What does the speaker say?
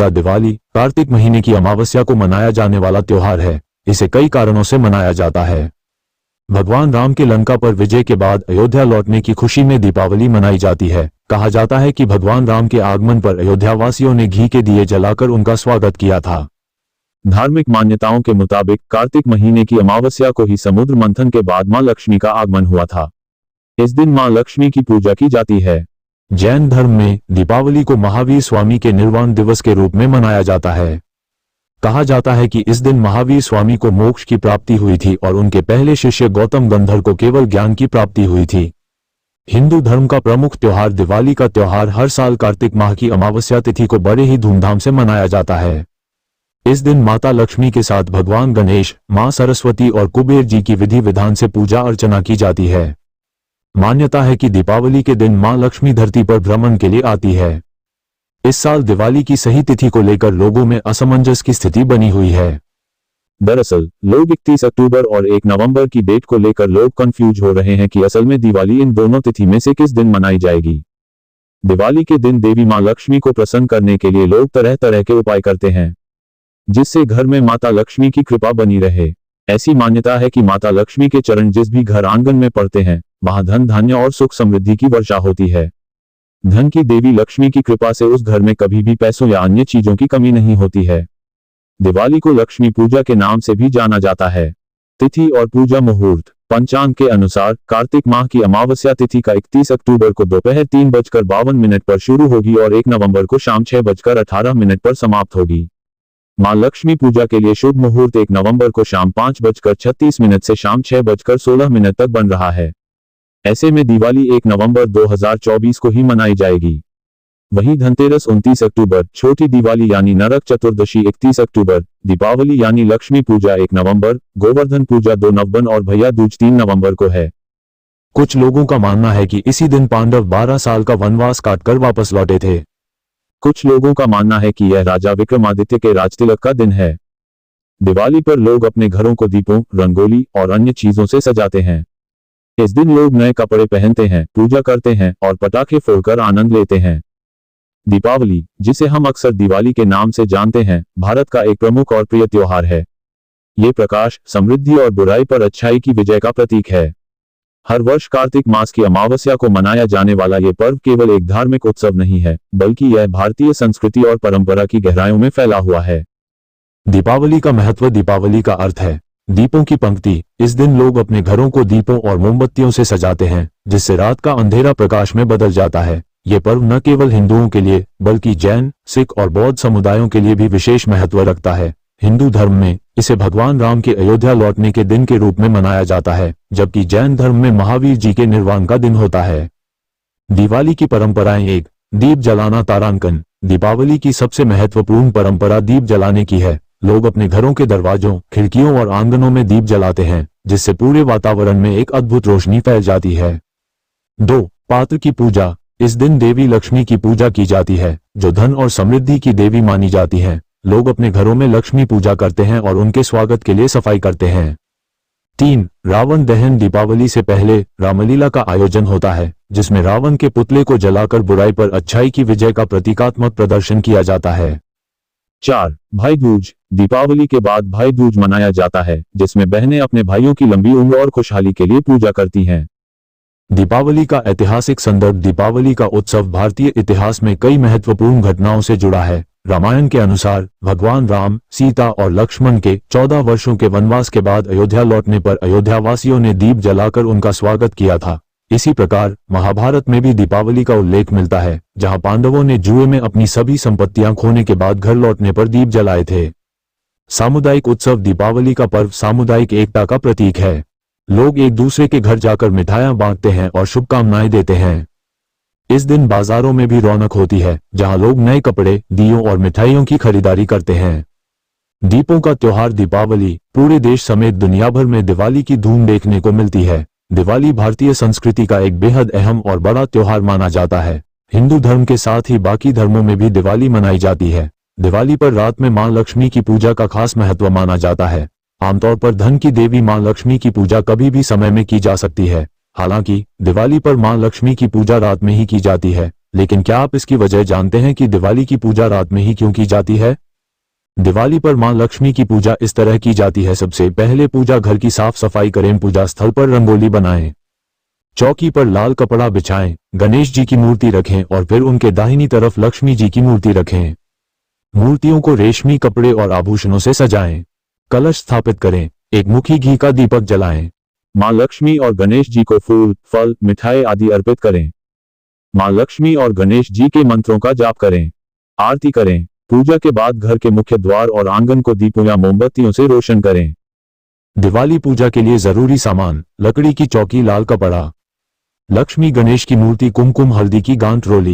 दिवाली कार्तिक महीने की अमावस्या को मनाया जाने वाला त्योहार है। इसे कई कारणों से मनाया जाता है। भगवान राम के लंका पर विजय के बाद अयोध्या लौटने की खुशी में दीपावली मनाई जाती है। कहा जाता है कि भगवान राम के आगमन पर अयोध्यावासियों ने घी के दिए जलाकर उनका स्वागत किया था। धार्मिक मान्यताओं के मुताबिक कार्तिक महीने की अमावस्या को ही समुद्र मंथन के बाद मां लक्ष्मी का आगमन हुआ था। इस दिन मां लक्ष्मी की पूजा की जाती है। जैन धर्म में दीपावली को महावीर स्वामी के निर्वाण दिवस के रूप में मनाया जाता है। कहा जाता है कि इस दिन महावीर स्वामी को मोक्ष की प्राप्ति हुई थी और उनके पहले शिष्य गौतम गंधर्व को केवल ज्ञान की प्राप्ति हुई थी। हिंदू धर्म का प्रमुख त्योहार दिवाली का त्योहार हर साल कार्तिक माह की अमावस्या तिथि को बड़े ही धूमधाम से मनाया जाता है। इस दिन माता लक्ष्मी के साथ भगवान गणेश, मां सरस्वती और कुबेर जी की विधि विधान से पूजा अर्चना की जाती है। मान्यता है कि दीपावली के दिन मां लक्ष्मी धरती पर भ्रमण के लिए आती है। इस साल दिवाली की सही तिथि को लेकर लोगों में असमंजस की स्थिति बनी हुई है। दरअसल लोग 31 अक्टूबर और 1 नवंबर की डेट को लेकर लोग कंफ्यूज हो रहे हैं कि असल में दिवाली इन दोनों तिथि में से किस दिन मनाई जाएगी। दिवाली के दिन देवी मां लक्ष्मी को प्रसन्न करने के लिए लोग तरह तरह के उपाय करते हैं, जिससे घर में माता लक्ष्मी की कृपा बनी रहे। ऐसी मान्यता है कि माता लक्ष्मी के चरण जिस भी घर आंगन में पड़ते हैं, वहां धन धान्य और सुख समृद्धि की वर्षा होती है। धन की देवी लक्ष्मी की कृपा से उस घर में कभी भी पैसों या अन्य चीजों की कमी नहीं होती है। दिवाली को लक्ष्मी पूजा के नाम से भी जाना जाता है। तिथि और पूजा मुहूर्त। पंचांग के अनुसार कार्तिक माह की अमावस्या तिथि का 31 अक्टूबर को दोपहर 3:52 पर शुरू होगी और 1 नवंबर को शाम 6:18 पर समाप्त होगी। मां लक्ष्मी पूजा के लिए शुभ मुहूर्त 1 नवंबर को शाम 5:36 से शाम 6:16 तक बन रहा है। ऐसे में दिवाली 1 नवंबर 2024 को ही मनाई जाएगी। वहीं धनतेरस 29 अक्टूबर, छोटी दिवाली यानी नरक चतुर्दशी 31 अक्टूबर, दीपावली यानी लक्ष्मी पूजा 1 नवंबर, गोवर्धन पूजा 2 नवंबर और भैया दूज 3 नवंबर को है। कुछ लोगों का मानना है कि इसी दिन पांडव 12 साल का वनवास काटकर वापस लौटे थे। कुछ लोगों का मानना है कि यह राजा विक्रमादित्य के राजतिलक का दिन है। दिवाली पर लोग अपने घरों को दीपों, रंगोली और अन्य चीजों से सजाते हैं। इस दिन लोग नए कपड़े पहनते हैं, पूजा करते हैं और पटाखे फोड़कर आनंद लेते हैं। दीपावली, जिसे हम अक्सर दिवाली के नाम से जानते हैं, भारत का एक प्रमुख और प्रिय त्योहार है। ये प्रकाश, समृद्धि और बुराई पर अच्छाई की विजय का प्रतीक है। हर वर्ष कार्तिक मास की अमावस्या को मनाया जाने वाला ये पर्व केवल एक धार्मिक उत्सव नहीं है, बल्कि यह भारतीय संस्कृति और परंपरा की गहराइयों में फैला हुआ है। दीपावली का महत्व। दीपावली का अर्थ है दीपों की पंक्ति। इस दिन लोग अपने घरों को दीपों और मोमबत्तियों से सजाते हैं, जिससे रात का अंधेरा प्रकाश में बदल जाता है। ये पर्व न केवल हिंदुओं के लिए बल्कि जैन, सिख और बौद्ध समुदायों के लिए भी विशेष महत्व रखता है। हिंदू धर्म में इसे भगवान राम के अयोध्या लौटने के दिन के रूप में मनाया जाता है, जबकि जैन धर्म में महावीर जी के निर्वाण का दिन होता है। दिवाली की परंपराएं। 1. दीप जलाना। तारांकन। दीपावली की सबसे महत्वपूर्ण परंपरा दीप जलाने की है। लोग अपने घरों के दरवाजों, खिड़कियों और आंगनों में दीप जलाते हैं, जिससे पूरे वातावरण में एक अद्भुत रोशनी फैल जाती है। 2. पात्र की पूजा। इस दिन देवी लक्ष्मी की पूजा की जाती है, जो धन और समृद्धि की देवी मानी जाती हैं। लोग अपने घरों में लक्ष्मी पूजा करते हैं और उनके स्वागत के लिए सफाई करते हैं। 3. रावण दहन। दीपावली से पहले रामलीला का आयोजन होता है, जिसमें रावण के पुतले को जलाकर बुराई पर अच्छाई की विजय का प्रतीकात्मक प्रदर्शन किया जाता है। 4. भाई दूज। दीपावली के बाद भाई दूज मनाया जाता है, जिसमें बहनें अपने भाइयों की लंबी उम्र और खुशहाली के लिए पूजा करती हैं। दीपावली का ऐतिहासिक संदर्भ। दीपावली का उत्सव भारतीय इतिहास में कई महत्वपूर्ण घटनाओं से जुड़ा है। रामायण के अनुसार भगवान राम, सीता और लक्ष्मण के 14 वर्षों के वनवास के बाद अयोध्या लौटने पर अयोध्यावासियों ने दीप जलाकर उनका स्वागत किया था। इसी प्रकार महाभारत में भी दीपावली का उल्लेख मिलता है, जहां पांडवों ने जुए में अपनी सभी संपत्तियां खोने के बाद घर लौटने पर दीप जलाए थे। सामुदायिक उत्सव। दीपावली का पर्व सामुदायिक एकता का प्रतीक है। लोग एक दूसरे के घर जाकर मिठाइयां बांटते हैं और शुभकामनाएं देते हैं। इस दिन बाजारों में भी रौनक होती है, जहां लोग नए कपड़े, दियों और मिठाइयों की खरीदारी करते हैं। दीपों का त्योहार। दीपावली पूरे देश समेत दुनिया भर में दिवाली की धूम देखने को मिलती है। दिवाली भारतीय संस्कृति का एक बेहद अहम और बड़ा त्योहार माना जाता है। हिंदू धर्म के साथ ही बाकी धर्मों में भी दिवाली मनाई जाती है। दिवाली पर रात में मां लक्ष्मी की पूजा का खास महत्व माना जाता है। आमतौर पर धन की देवी मां लक्ष्मी की पूजा कभी भी समय में की जा सकती है। हालांकि दिवाली पर मां लक्ष्मी की पूजा रात में ही की जाती है, लेकिन क्या आप इसकी वजह जानते हैं कि दिवाली की पूजा रात में ही क्यों की जाती है? दिवाली पर मां लक्ष्मी की पूजा इस तरह की जाती है। सबसे पहले पूजा घर की साफ सफाई करें, पूजा स्थल पर रंगोली बनाएं, चौकी पर लाल कपड़ा बिछाएं, गणेश जी की मूर्ति रखें और फिर उनके दाहिनी तरफ लक्ष्मी जी की मूर्ति रखें। मूर्तियों को रेशमी कपड़े और आभूषणों से सजाएं। कलश स्थापित करें, एक मुखी घी का दीपक जलाएं। मां लक्ष्मी और गणेश जी को फूल, फल, मिठाई आदि अर्पित करें। मां लक्ष्मी और गणेश जी के मंत्रों का जाप करें। आरती करें। पूजा के बाद घर के मुख्य द्वार और आंगन को दीपों या मोमबत्तियों से रोशन करें। दिवाली पूजा के लिए जरूरी सामान: लकड़ी की चौकी, लाल कपड़ा, लक्ष्मी गणेश की मूर्ति, कुमकुम हल्दी की गांठ रोली।